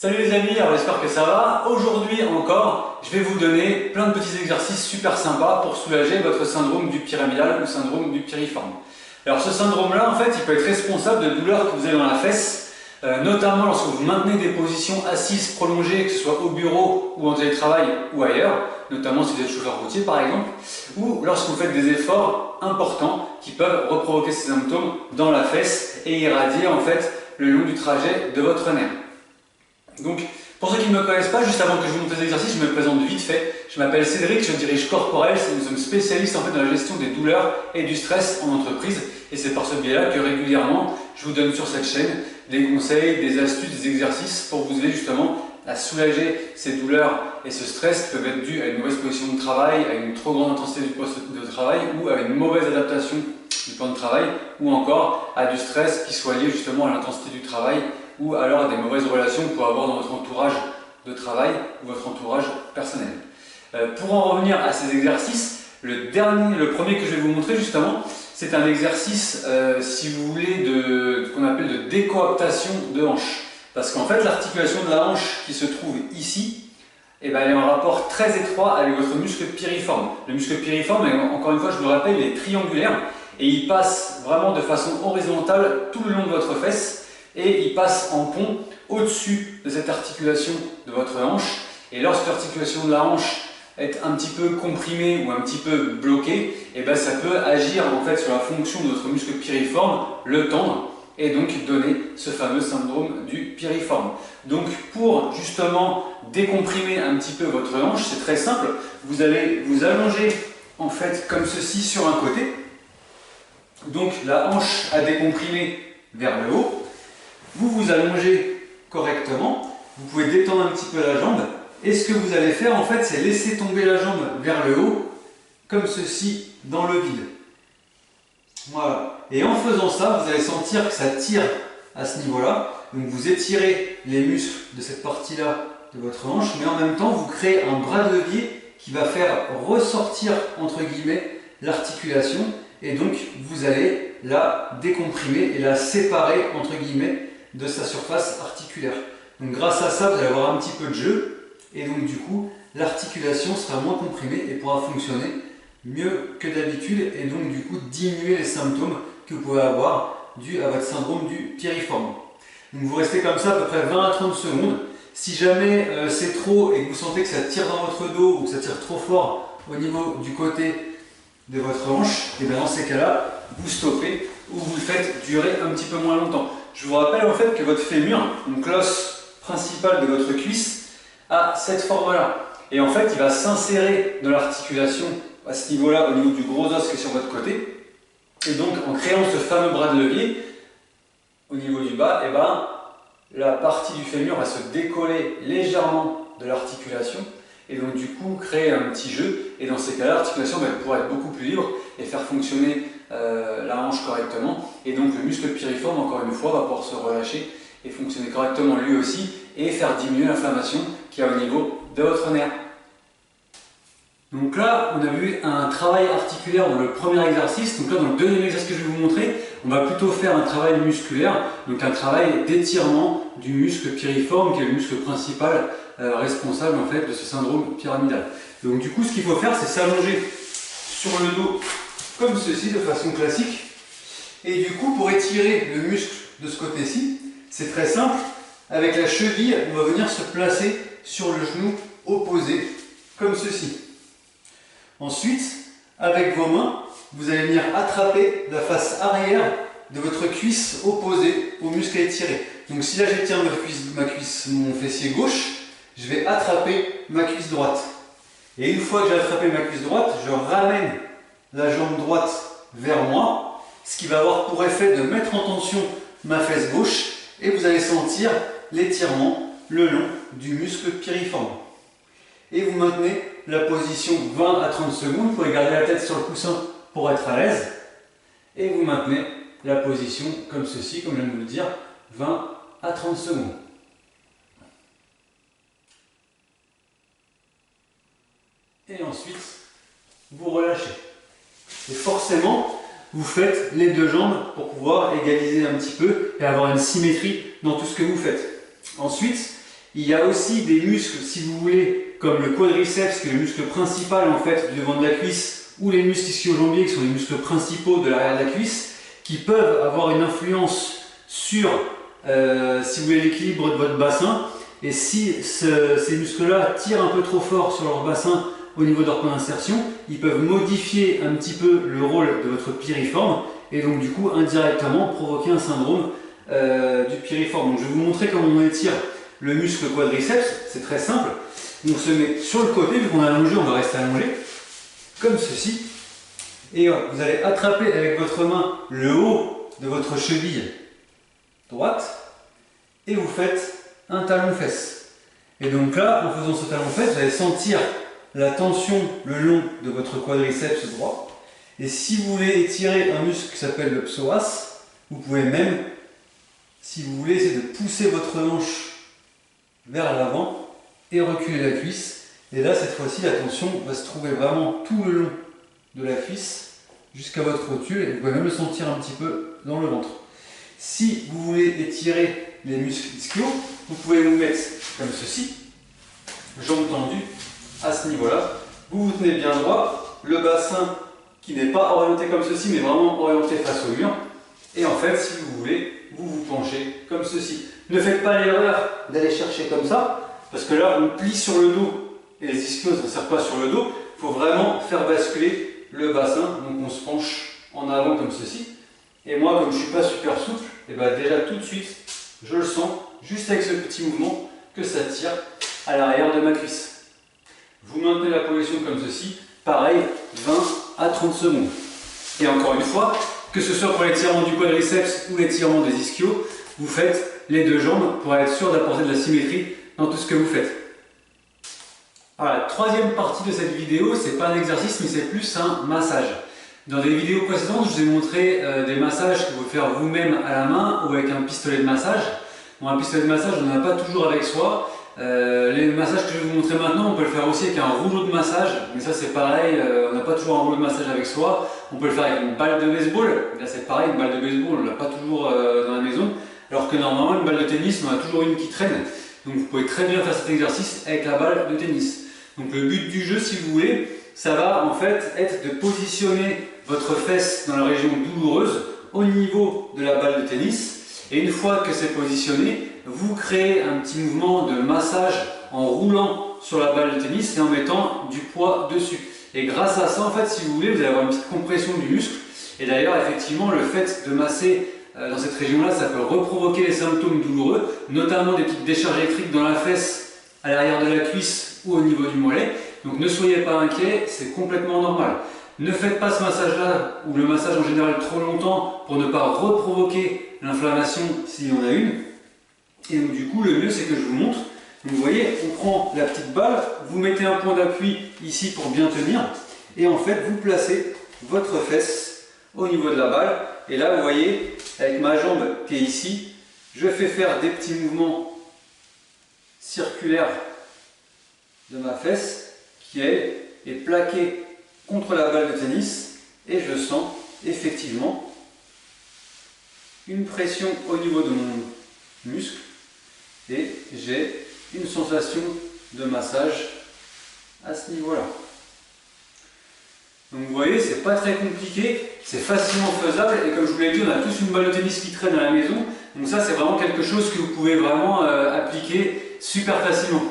Salut les amis, alors j'espère que ça va. Aujourd'hui encore, je vais vous donner plein de petits exercices super sympas pour soulager votre syndrome du pyramidal ou syndrome du piriforme. Alors ce syndrome-là, en fait, il peut être responsable de douleurs que vous avez dans la fesse, notamment lorsque vous maintenez des positions assises prolongées, que ce soit au bureau ou en télétravail ou ailleurs, notamment si vous êtes chauffeur routier par exemple, ou lorsque vous faites des efforts importants qui peuvent reprovoquer ces symptômes dans la fesse et irradier en fait le long du trajet de votre nerf. Donc, pour ceux qui ne me connaissent pas, juste avant que je vous montre les exercices, je me présente vite fait. Je m'appelle Cédric, je dirige Corporels et nous sommes spécialistes en fait dans la gestion des douleurs et du stress en entreprise. Et c'est par ce biais-là que régulièrement, je vous donne sur cette chaîne des conseils, des astuces, des exercices pour vous aider justement à soulager ces douleurs et ce stress qui peuvent être dus à une mauvaise position de travail, à une trop grande intensité du poste de travail ou à une mauvaise adaptation du plan de travail ou encore à du stress qui soit lié justement à l'intensité du travail ou alors à des mauvaises relations que vous pouvez avoir dans votre entourage de travail ou votre entourage personnel. Pour en revenir à ces exercices, le premier que je vais vous montrer justement, c'est un exercice, si vous voulez, de qu'on appelle de décoaptation de hanche. Parce qu'en fait, l'articulation de la hanche qui se trouve ici, elle est en rapport très étroit avec votre muscle piriforme. Le muscle piriforme, encore une fois, je vous le rappelle, il est triangulaire et il passe vraiment de façon horizontale tout le long de votre fesse. Et il passe en pont au-dessus de cette articulation de votre hanche. Et lorsque l'articulation de la hanche est un petit peu comprimée ou un petit peu bloquée, et ça peut agir en fait sur la fonction de votre muscle piriforme, le tendre, et donc donner ce fameux syndrome du piriforme. Donc pour justement décomprimer un petit peu votre hanche, c'est très simple. Vous allez vous allonger en fait comme ceci sur un côté. Donc la hanche à décomprimer vers le haut. Vous vous allongez correctement, vous pouvez détendre un petit peu la jambe et ce que vous allez faire en fait c'est laisser tomber la jambe vers le haut comme ceci dans le vide. Voilà. Et en faisant ça, vous allez sentir que ça tire à ce niveau-là. Donc vous étirez les muscles de cette partie-là de votre hanche, mais en même temps vous créez un bras de levier qui va faire ressortir entre guillemets l'articulation et donc vous allez la décomprimer et la séparer entre guillemets de sa surface articulaire. Donc grâce à ça, vous allez avoir un petit peu de jeu et donc du coup, l'articulation sera moins comprimée et pourra fonctionner mieux que d'habitude et donc du coup diminuer les symptômes que vous pouvez avoir dus à votre syndrome du piriforme. Donc vous restez comme ça à peu près 20 à 30 secondes. Si jamais c'est trop et que vous sentez que ça tire dans votre dos ou que ça tire trop fort au niveau du côté de votre hanche, et bien dans ces cas-là, vous stoppez ou vous le faites durer un petit peu moins longtemps. Je vous rappelle en fait que votre fémur, donc l'os principal de votre cuisse, a cette forme-là. Et en fait, il va s'insérer dans l'articulation à ce niveau-là, au niveau du gros os qui est sur votre côté. Et donc, en créant ce fameux bras de levier, au niveau du bas, la partie du fémur va se décoller légèrement de l'articulation. Et donc, du coup, créer un petit jeu. Et dans ces cas-là, l'articulation va pouvoir être beaucoup plus libre et faire fonctionner la hanche correctement. Et donc, le muscle piriforme, encore une fois, va pouvoir se relâcher et fonctionner correctement lui aussi et faire diminuer l'inflammation qu'il y a au niveau de votre nerf. Donc là, on a vu un travail articulaire dans le premier exercice. Donc là, dans le deuxième exercice que je vais vous montrer, on va plutôt faire un travail musculaire, donc un travail d'étirement du muscle piriforme, qui est le muscle principal responsable en fait de ce syndrome pyramidal. Donc du coup, ce qu'il faut faire, c'est s'allonger sur le dos comme ceci, de façon classique. Et du coup, pour étirer le muscle de ce côté-ci, c'est très simple. Avec la cheville, on va venir se placer sur le genou opposé, comme ceci. Ensuite, avec vos mains, vous allez venir attraper la face arrière de votre cuisse opposée au muscle à étirer. Donc si là j'étire mon fessier gauche, je vais attraper ma cuisse droite. Et une fois que j'ai attrapé ma cuisse droite, je ramène la jambe droite vers moi, ce qui va avoir pour effet de mettre en tension ma fesse gauche et vous allez sentir l'étirement le long du muscle piriforme. Et vous maintenez la position 20 à 30 secondes, vous pouvez garder la tête sur le coussin pour être à l'aise et vous maintenez la position comme ceci, comme je viens de vous le dire, 20 à 30 secondes. Et ensuite, vous relâchez. Et forcément, vous faites les deux jambes pour pouvoir égaliser un petit peu et avoir une symétrie dans tout ce que vous faites. Ensuite, Il y a aussi des muscles, si vous voulez, comme le quadriceps, qui est le muscle principal en fait du devant de la cuisse, ou les muscles ischio-jambiers, qui sont les muscles principaux de l'arrière de la cuisse, qui peuvent avoir une influence sur, si vous voulez, l'équilibre de votre bassin. Et si ces muscles-là tirent un peu trop fort sur leur bassin au niveau de leur point d'insertion, ils peuvent modifier un petit peu le rôle de votre piriforme et donc du coup indirectement provoquer un syndrome du piriforme. Donc je vais vous montrer comment on étire le muscle quadriceps, c'est très simple. On se met sur le côté, vu qu'on est allongé, on va rester allongé, comme ceci. Et vous allez attraper avec votre main le haut de votre cheville droite et vous faites un talon-fesse. Et donc là, en faisant ce talon-fesse, vous allez sentir la tension le long de votre quadriceps droit. Et si vous voulez étirer un muscle qui s'appelle le psoas, vous pouvez même, si vous voulez, essayer de pousser votre hanche vers l'avant et reculer la cuisse. Et là, cette fois-ci, la tension va se trouver vraiment tout le long de la cuisse jusqu'à votre rotule et vous pouvez même le sentir un petit peu dans le ventre. Si vous voulez étirer les muscles ischio, vous pouvez vous mettre comme ceci, jambes tendues à ce niveau-là. Vous vous tenez bien droit, le bassin qui n'est pas orienté comme ceci mais vraiment orienté face au mur. Et en fait, si vous voulez, vous vous penchez comme ceci. Ne faites pas l'erreur d'aller chercher comme ça, parce que là on plie sur le dos et les ischios ne servent pas sur le dos. Il faut vraiment faire basculer le bassin, donc on se penche en avant comme ceci. Et moi, comme je ne suis pas super souple, et bien déjà tout de suite, je le sens, juste avec ce petit mouvement, que ça tire à l'arrière de ma cuisse. Vous maintenez la position comme ceci, pareil, 20 à 30 secondes. Et encore une fois, que ce soit pour l'étirement du quadriceps ou l'étirement des ischios, vous faites les deux jambes pour être sûr d'apporter de la symétrie dans tout ce que vous faites. Voilà, troisième partie de cette vidéo, c'est pas un exercice mais c'est plus un massage. Dans des vidéos précédentes, je vous ai montré des massages que vous pouvez faire vous-même à la main ou avec un pistolet de massage. Bon, un pistolet de massage, on n'en a pas toujours avec soi. Les massages que je vais vous montrer maintenant, on peut le faire aussi avec un rouleau de massage, mais ça c'est pareil, on n'a pas toujours un rouleau de massage avec soi. On peut le faire avec une balle de baseball, là c'est pareil, une balle de baseball, on ne l'a pas toujours dans la maison, alors que normalement une balle de tennis, on a toujours une qui traîne. Donc vous pouvez très bien faire cet exercice avec la balle de tennis. Donc le but du jeu, si vous voulez, ça va en fait être de positionner votre fesse dans la région douloureuse au niveau de la balle de tennis. Et une fois que c'est positionné, vous créez un petit mouvement de massage en roulant sur la balle de tennis et en mettant du poids dessus. Et grâce à ça, en fait, si vous voulez, vous allez avoir une petite compression du muscle. Et d'ailleurs, effectivement, le fait de masser dans cette région-là, ça peut reprovoquer les symptômes douloureux, notamment des petites décharges électriques dans la fesse, à l'arrière de la cuisse ou au niveau du mollet. Donc ne soyez pas inquiets, c'est complètement normal. Ne faites pas ce massage-là, ou le massage en général, trop longtemps pour ne pas reprovoquer l'inflammation s'il y en a une. Et donc du coup, le mieux c'est que je vous montre. Donc, vous voyez, on prend la petite balle, vous mettez un point d'appui ici pour bien tenir, et en fait vous placez votre fesse au niveau de la balle. Et là, vous voyez, avec ma jambe qui est ici, je fais faire des petits mouvements circulaires de ma fesse qui elle est plaquée contre la balle de tennis et je sens effectivement une pression au niveau de mon muscle et j'ai une sensation de massage à ce niveau-là. Donc vous voyez, c'est pas très compliqué, c'est facilement faisable et comme je vous l'ai dit, on a tous une balle de tennis qui traîne à la maison. Donc ça, c'est vraiment quelque chose que vous pouvez vraiment appliquer super facilement.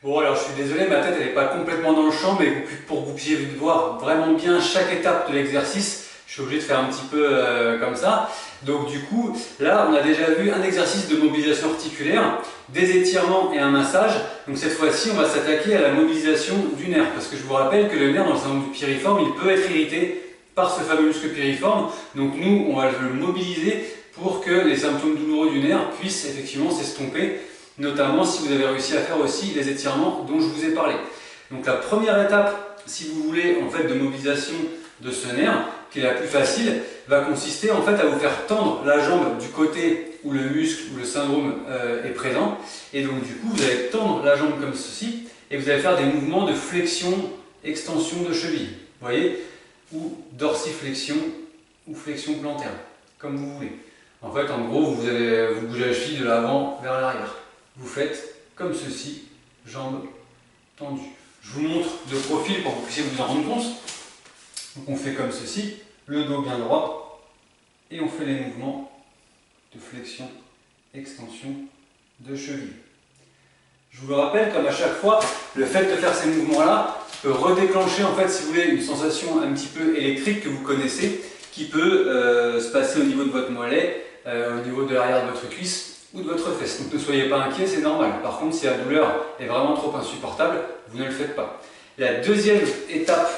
Bon, alors je suis désolé, ma tête elle n'est pas complètement dans le champ, mais pour que vous puissiez voir vraiment bien chaque étape de l'exercice, je suis obligé de faire un petit peu comme ça. Donc du coup, là on a déjà vu un exercice de mobilisation articulaire, des étirements et un massage. Donc cette fois-ci, on va s'attaquer à la mobilisation du nerf, parce que je vous rappelle que le nerf dans le syndrome du piriforme, il peut être irrité par ce fameux muscle piriforme. Donc nous, on va le mobiliser pour que les symptômes douloureux du nerf puissent effectivement s'estomper, notamment si vous avez réussi à faire aussi les étirements dont je vous ai parlé. Donc la première étape, si vous voulez, en fait, de mobilisation de ce nerf, qui est la plus facile, va consister en fait à vous faire tendre la jambe du côté où le muscle ou le syndrome est présent. Et donc du coup, vous allez tendre la jambe comme ceci et vous allez faire des mouvements de flexion, extension de cheville, vous voyez, ou dorsiflexion ou flexion plantaire, comme vous voulez. En fait, en gros, vous bougez la cheville de l'avant vers l'arrière. vous faites comme ceci, jambes tendues. Je vous montre de profil pour que vous puissiez vous en rendre compte. Donc on fait comme ceci, le dos bien droit, et on fait les mouvements de flexion, extension de cheville. Je vous le rappelle, comme à chaque fois, le fait de faire ces mouvements-là peut redéclencher, en fait, si vous voulez, une sensation un petit peu électrique que vous connaissez, qui peut se passer au niveau de votre mollet, au niveau de l'arrière de votre cuisse ou de votre fesse. Donc ne soyez pas inquiets, c'est normal. Par contre, si la douleur est vraiment trop insupportable, vous ne le faites pas. La deuxième étape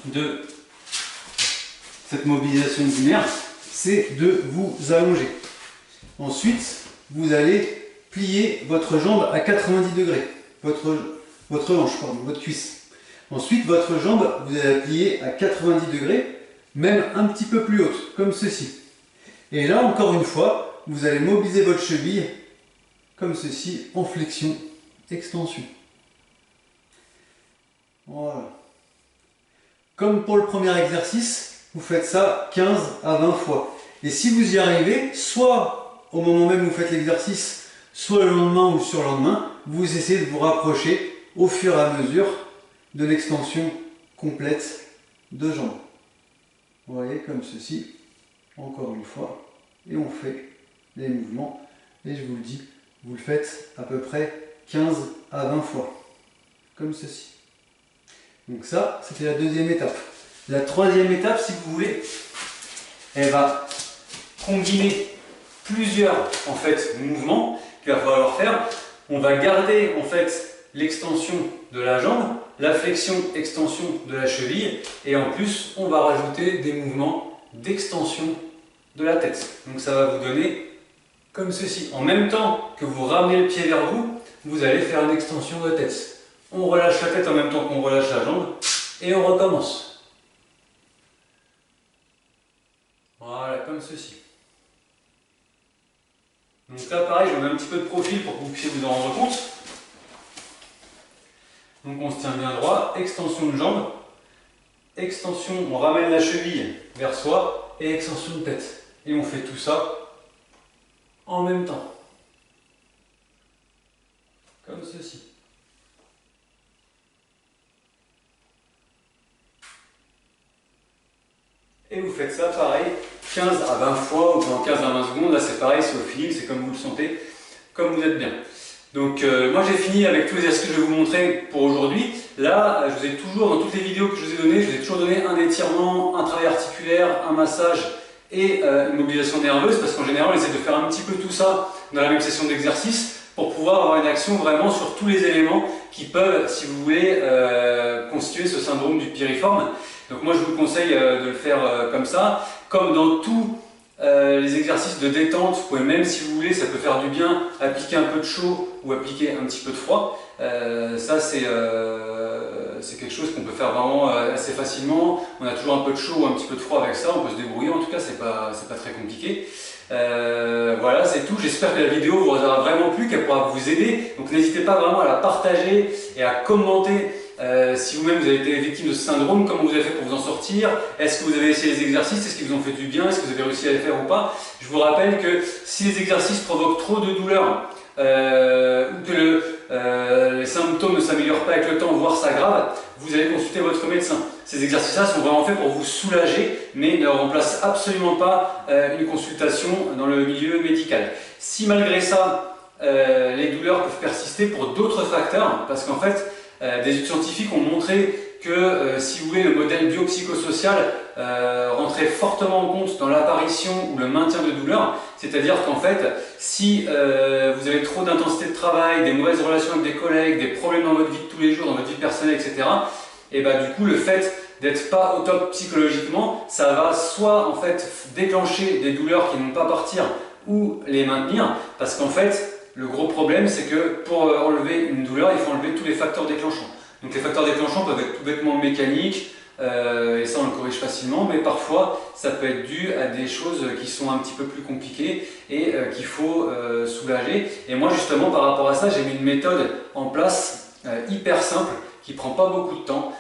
de cette mobilisation linéaire, c'est de vous allonger. Ensuite, vous allez plier votre jambe à 90 degrés, votre hanche, pardon, votre cuisse. Ensuite, votre jambe, vous allez la plier à 90 degrés, même un petit peu plus haute, comme ceci. Et là, encore une fois, vous allez mobiliser votre cheville, comme ceci, en flexion, extension. Voilà. Comme pour le premier exercice, vous faites ça 15 à 20 fois. Et si vous y arrivez, soit au moment même où vous faites l'exercice, soit le lendemain ou le surlendemain, vous essayez de vous rapprocher au fur et à mesure de l'extension complète de jambes. Vous voyez, comme ceci, encore une fois, et on fait les mouvements, et je vous le dis, vous le faites à peu près 15 à 20 fois, comme ceci. Donc ça, c'était la deuxième étape. La troisième étape, si vous voulez, elle va combiner plusieurs en fait, mouvements qu'il va falloir faire. On va garder en fait l'extension de la jambe, la flexion, extension de la cheville, et en plus, on va rajouter des mouvements d'extension de la tête. Donc ça va vous donner comme ceci. En même temps que vous ramenez le pied vers vous, vous allez faire une extension de tête. On relâche la tête en même temps qu'on relâche la jambe, et on recommence. Voilà, comme ceci. Donc là, pareil, je mets un petit peu de profil pour que vous puissiez vous en rendre compte. Donc on se tient bien droit, extension de jambe, extension, on ramène la cheville vers soi, et extension de tête. Et on fait tout ça en même temps. Comme ceci. Et vous faites ça pareil, 15 à 20 fois, ou pendant 15 à 20 secondes. Là c'est pareil, c'est au feeling, c'est comme vous le sentez, comme vous êtes bien. Donc moi j'ai fini avec tous les exercices que je vais vous montrer pour aujourd'hui. Là, je vous ai toujours, dans toutes les vidéos que je vous ai données, je vous ai toujours donné un étirement, un travail articulaire, un massage et une mobilisation nerveuse, parce qu'en général on essaie de faire un petit peu tout ça dans la même session d'exercice pour pouvoir avoir une action vraiment sur tous les éléments qui peuvent, si vous voulez, constituer ce syndrome du piriforme. Donc moi je vous conseille de le faire comme ça. Comme dans tous les exercices de détente, vous pouvez même, si vous voulez, ça peut faire du bien, appliquer un peu de chaud ou appliquer un petit peu de froid. Ça c'est quelque chose qu'on peut faire vraiment assez facilement. On a toujours un peu de chaud ou un petit peu de froid avec ça, on peut se débrouiller, en tout cas c'est pas très compliqué. Voilà, c'est tout. J'espère que la vidéo vous aura vraiment plu, qu'elle pourra vous aider. Donc n'hésitez pas vraiment à la partager et à commenter si vous-même vous avez été victime de ce syndrome, comment vous avez fait pour vous en sortir. Est-ce que vous avez essayé les exercices, est-ce qu'ils vous ont fait du bien, est-ce que vous avez réussi à les faire ou pas. Je vous rappelle que si les exercices provoquent trop de douleur ou que les symptômes ne s'améliorent pas avec le temps, voire s'aggravent, vous allez consulter votre médecin. Ces exercices-là sont vraiment faits pour vous soulager, mais ne remplacent absolument pas une consultation dans le milieu médical. Si malgré ça, les douleurs peuvent persister pour d'autres facteurs, parce qu'en fait, des études scientifiques ont montré que, si vous voulez, le modèle biopsychosocial rentrait fortement en compte dans l'apparition ou le maintien de douleurs. C'est-à-dire qu'en fait, si vous avez trop d'intensité de travail, des mauvaises relations avec des collègues, des problèmes dans votre vie de tous les jours, dans votre vie personnelle, etc., et bah, du coup, le fait d'être pas au top psychologiquement, ça va soit en fait déclencher des douleurs qui ne vont pas partir ou les maintenir, parce qu'en fait, le gros problème, c'est que pour enlever une douleur, il faut enlever tous les facteurs déclenchants. Donc les facteurs déclenchants peuvent être tout bêtement mécaniques, et ça on le corrige facilement, mais parfois ça peut être dû à des choses qui sont un petit peu plus compliquées et qu'il faut soulager. Et moi justement par rapport à ça, j'ai mis une méthode en place hyper simple, qui prend pas beaucoup de temps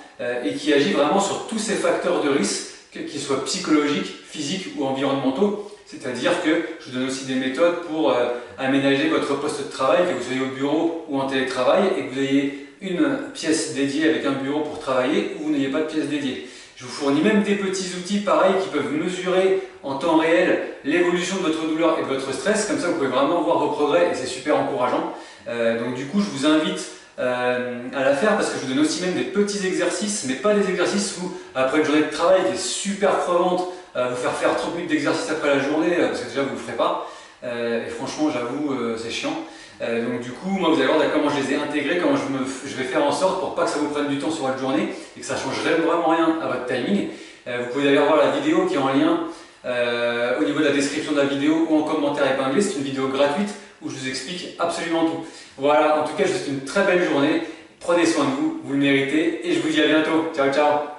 et qui agit vraiment sur tous ces facteurs de risque, qu'ils soient psychologiques, physiques ou environnementaux. C'est-à-dire que je vous donne aussi des méthodes pour aménager votre poste de travail, que vous soyez au bureau ou en télétravail, et que vous ayez une pièce dédiée avec un bureau pour travailler ou vous n'ayez pas de pièce dédiée. Je vous fournis même des petits outils pareils qui peuvent mesurer en temps réel l'évolution de votre douleur et de votre stress, comme ça vous pouvez vraiment voir vos progrès et c'est super encourageant. Donc du coup je vous invite à la faire parce que je vous donne aussi même des petits exercices, mais pas des exercices où après une journée de travail qui est super crevante, vous faire 30 minutes d'exercice après la journée, parce que déjà vous ne le ferez pas, et franchement j'avoue c'est chiant. Donc du coup, moi vous allez voir comment je les ai intégrés, comment je vais faire en sorte pour pas que ça vous prenne du temps sur votre journée et que ça change vraiment rien à votre timing. Vous pouvez d'ailleurs voir la vidéo qui est en lien au niveau de la description de la vidéo ou en commentaire épinglé. C'est une vidéo gratuite où je vous explique absolument tout. Voilà, en tout cas je vous souhaite une très belle journée, prenez soin de vous, vous le méritez et je vous dis à bientôt. Ciao ciao.